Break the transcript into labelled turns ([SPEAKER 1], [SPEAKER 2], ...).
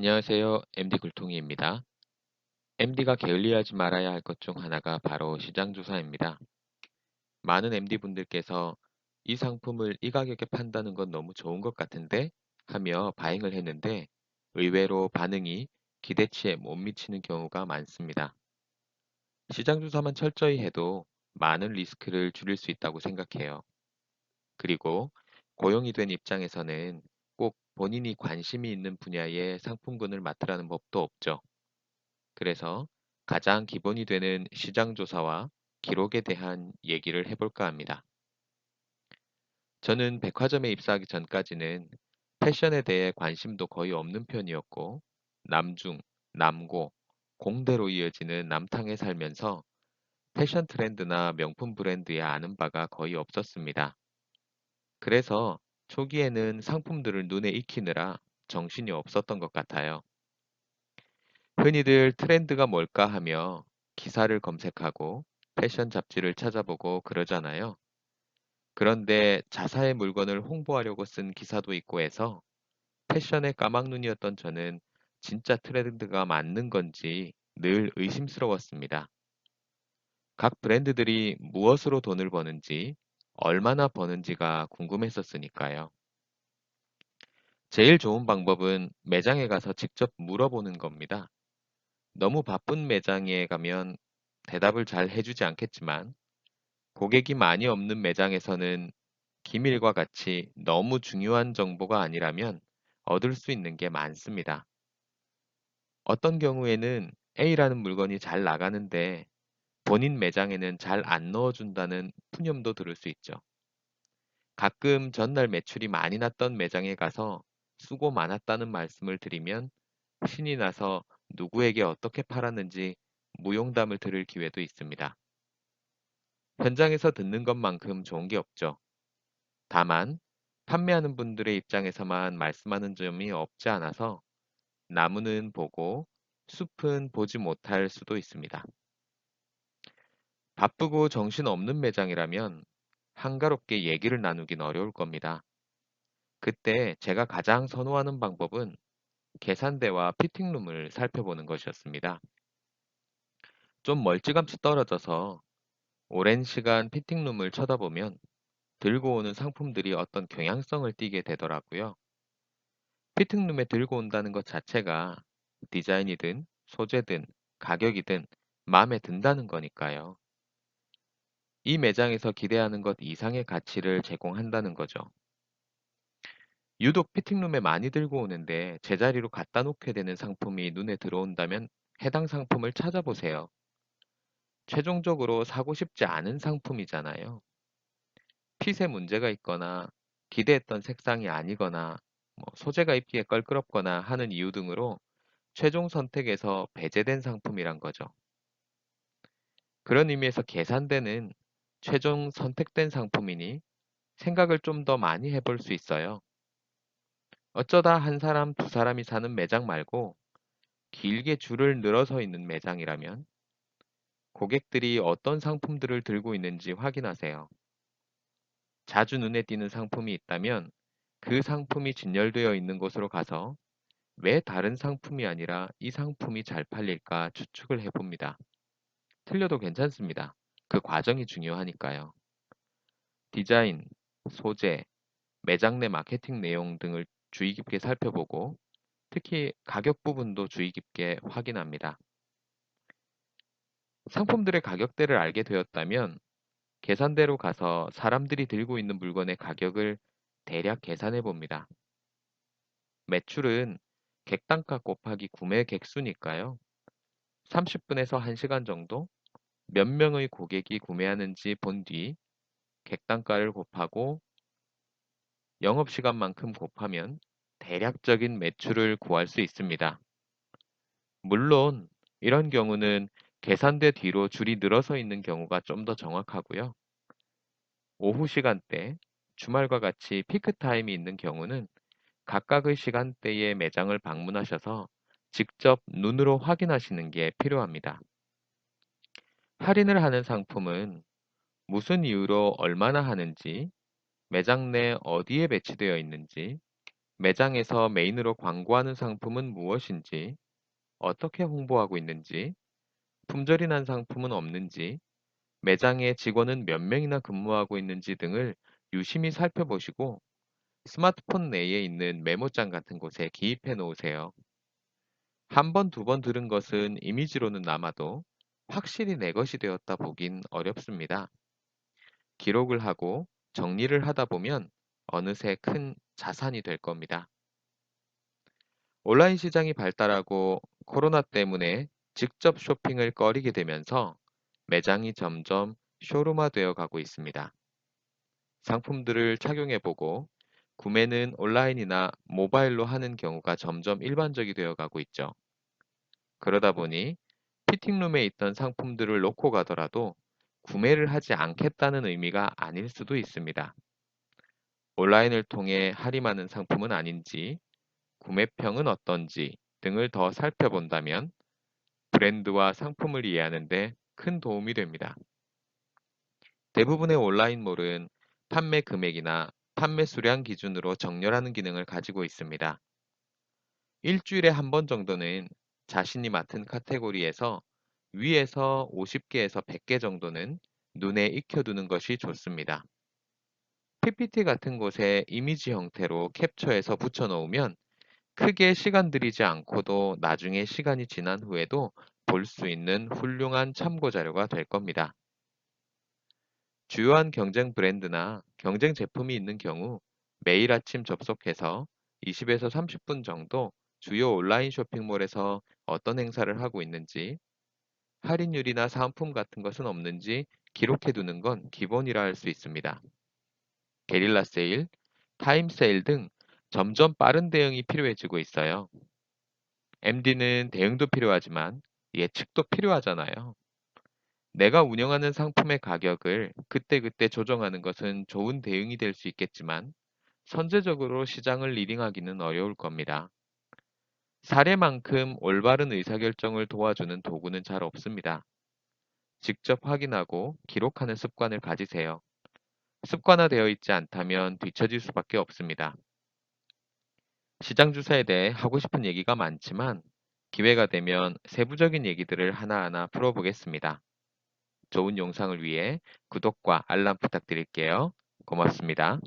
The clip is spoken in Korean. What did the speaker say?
[SPEAKER 1] 안녕하세요. MD 굴통이입니다. MD가 게을리하지 말아야 할 것 중 하나가 바로 시장 조사입니다. 많은 MD분들께서 이 상품을 이 가격에 판다는 건 너무 좋은 것 같은데 하며 바잉을 했는데 의외로 반응이 기대치에 못 미치는 경우가 많습니다. 시장 조사만 철저히 해도 많은 리스크를 줄일 수 있다고 생각해요. 그리고 고용이 된 입장에서는 꼭 본인이 관심이 있는 분야의 상품군을 맡으라는 법도 없죠. 그래서 가장 기본이 되는 시장 조사와 기록에 대한 얘기를 해볼까 합니다. 저는 백화점에 입사하기 전까지는 패션에 대해 관심도 거의 없는 편이었고, 남중, 남고, 공대로 이어지는 남탕에 살면서 패션 트렌드나 명품 브랜드에 아는 바가 거의 없었습니다. 그래서 초기에는 상품들을 눈에 익히느라 정신이 없었던 것 같아요. 흔히들 트렌드가 뭘까 하며 기사를 검색하고 패션 잡지를 찾아보고 그러잖아요. 그런데 자사의 물건을 홍보하려고 쓴 기사도 있고 해서 패션에 까막눈이었던 저는 진짜 트렌드가 맞는 건지 늘 의심스러웠습니다. 각 브랜드들이 무엇으로 돈을 버는지, 얼마나 버는지가 궁금했었으니까요. 제일 좋은 방법은 매장에 가서 직접 물어보는 겁니다. 너무 바쁜 매장에 가면 대답을 잘 해주지 않겠지만 고객이 많이 없는 매장에서는 기밀과 같이 너무 중요한 정보가 아니라면 얻을 수 있는 게 많습니다. 어떤 경우에는 A라는 물건이 잘 나가는데 본인 매장에는 잘 안 넣어준다는 푸념도 들을 수 있죠. 가끔 전날 매출이 많이 났던 매장에 가서 수고 많았다는 말씀을 드리면 신이 나서 누구에게 어떻게 팔았는지 무용담을 들을 기회도 있습니다. 현장에서 듣는 것만큼 좋은 게 없죠. 다만 판매하는 분들의 입장에서만 말씀하는 점이 없지 않아서 나무는 보고 숲은 보지 못할 수도 있습니다. 바쁘고 정신없는 매장이라면 한가롭게 얘기를 나누긴 어려울 겁니다. 그때 제가 가장 선호하는 방법은 계산대와 피팅룸을 살펴보는 것이었습니다. 좀 멀찌감치 떨어져서 오랜 시간 피팅룸을 쳐다보면 들고 오는 상품들이 어떤 경향성을 띠게 되더라고요. 피팅룸에 들고 온다는 것 자체가 디자인이든 소재든 가격이든 마음에 든다는 거니까요. 이 매장에서 기대하는 것 이상의 가치를 제공한다는 거죠. 유독 피팅룸에 많이 들고 오는데 제자리로 갖다 놓게 되는 상품이 눈에 들어온다면 해당 상품을 찾아보세요. 최종적으로 사고 싶지 않은 상품이잖아요. 핏에 문제가 있거나 기대했던 색상이 아니거나 소재가 입기에 껄끄럽거나 하는 이유 등으로 최종 선택에서 배제된 상품이란 거죠. 그런 의미에서 계산대는 최종 선택된 상품이니 생각을 좀 더 많이 해볼 수 있어요. 어쩌다 한 사람, 두 사람이 사는 매장 말고 길게 줄을 늘어서 있는 매장이라면 고객들이 어떤 상품들을 들고 있는지 확인하세요. 자주 눈에 띄는 상품이 있다면 그 상품이 진열되어 있는 곳으로 가서 왜 다른 상품이 아니라 이 상품이 잘 팔릴까 추측을 해봅니다. 틀려도 괜찮습니다. 그 과정이 중요하니까요. 디자인, 소재, 매장 내 마케팅 내용 등을 주의 깊게 살펴보고 특히 가격 부분도 주의 깊게 확인합니다. 상품들의 가격대를 알게 되었다면 계산대로 가서 사람들이 들고 있는 물건의 가격을 대략 계산해 봅니다. 매출은 객단가 곱하기 구매 객수니까요. 30분에서 1시간 정도 몇 명의 고객이 구매하는지 본 뒤 객단가를 곱하고 영업시간만큼 곱하면 대략적인 매출을 구할 수 있습니다. 물론 이런 경우는 계산대 뒤로 줄이 늘어서 있는 경우가 좀 더 정확하고요. 오후 시간대, 주말과 같이 피크 타임이 있는 경우는 각각의 시간대에 매장을 방문하셔서 직접 눈으로 확인하시는 게 필요합니다. 할인을 하는 상품은 무슨 이유로 얼마나 하는지, 매장 내 어디에 배치되어 있는지, 매장에서 메인으로 광고하는 상품은 무엇인지, 어떻게 홍보하고 있는지, 품절이 난 상품은 없는지, 매장에 직원은 몇 명이나 근무하고 있는지 등을 유심히 살펴보시고 스마트폰 내에 있는 메모장 같은 곳에 기입해 놓으세요. 한 번, 두 번 들은 것은 이미지로는 남아도 확실히 내 것이 되었다 보긴 어렵습니다. 기록을 하고 정리를 하다 보면 어느새 큰 자산이 될 겁니다. 온라인 시장이 발달하고 코로나 때문에 직접 쇼핑을 꺼리게 되면서 매장이 점점 쇼룸화되어 가고 있습니다. 상품들을 착용해 보고 구매는 온라인이나 모바일로 하는 경우가 점점 일반적이 되어 가고 있죠. 그러다 보니 피팅룸에 있던 상품들을 놓고 가더라도 구매를 하지 않겠다는 의미가 아닐 수도 있습니다. 온라인을 통해 할인하는 상품은 아닌지, 구매평은 어떤지 등을 더 살펴본다면 브랜드와 상품을 이해하는 데 큰 도움이 됩니다. 대부분의 온라인몰은 판매 금액이나 판매 수량 기준으로 정렬하는 기능을 가지고 있습니다. 일주일에 한 번 정도는 자신이 맡은 카테고리에서 위에서 50개에서 100개 정도는 눈에 익혀두는 것이 좋습니다. PPT 같은 곳에 이미지 형태로 캡처해서 붙여놓으면 크게 시간 들이지 않고도 나중에 시간이 지난 후에도 볼 수 있는 훌륭한 참고 자료가 될 겁니다. 주요한 경쟁 브랜드나 경쟁 제품이 있는 경우 매일 아침 접속해서 20에서 30분 정도 주요 온라인 쇼핑몰에서 어떤 행사를 하고 있는지, 할인율이나 사은품 같은 것은 없는지 기록해 두는 건 기본이라 할 수 있습니다. 게릴라 세일, 타임 세일 등 점점 빠른 대응이 필요해지고 있어요. MD는 대응도 필요하지만 예측도 필요하잖아요. 내가 운영하는 상품의 가격을 그때그때 조정하는 것은 좋은 대응이 될 수 있겠지만 선제적으로 시장을 리딩하기는 어려울 겁니다. 사례만큼 올바른 의사결정을 도와주는 도구는 잘 없습니다. 직접 확인하고 기록하는 습관을 가지세요. 습관화되어 있지 않다면 뒤처질 수밖에 없습니다. 시장 주사에 대해 하고 싶은 얘기가 많지만 기회가 되면 세부적인 얘기들을 하나하나 풀어보겠습니다. 좋은 영상을 위해 구독과 알람 부탁드릴게요. 고맙습니다.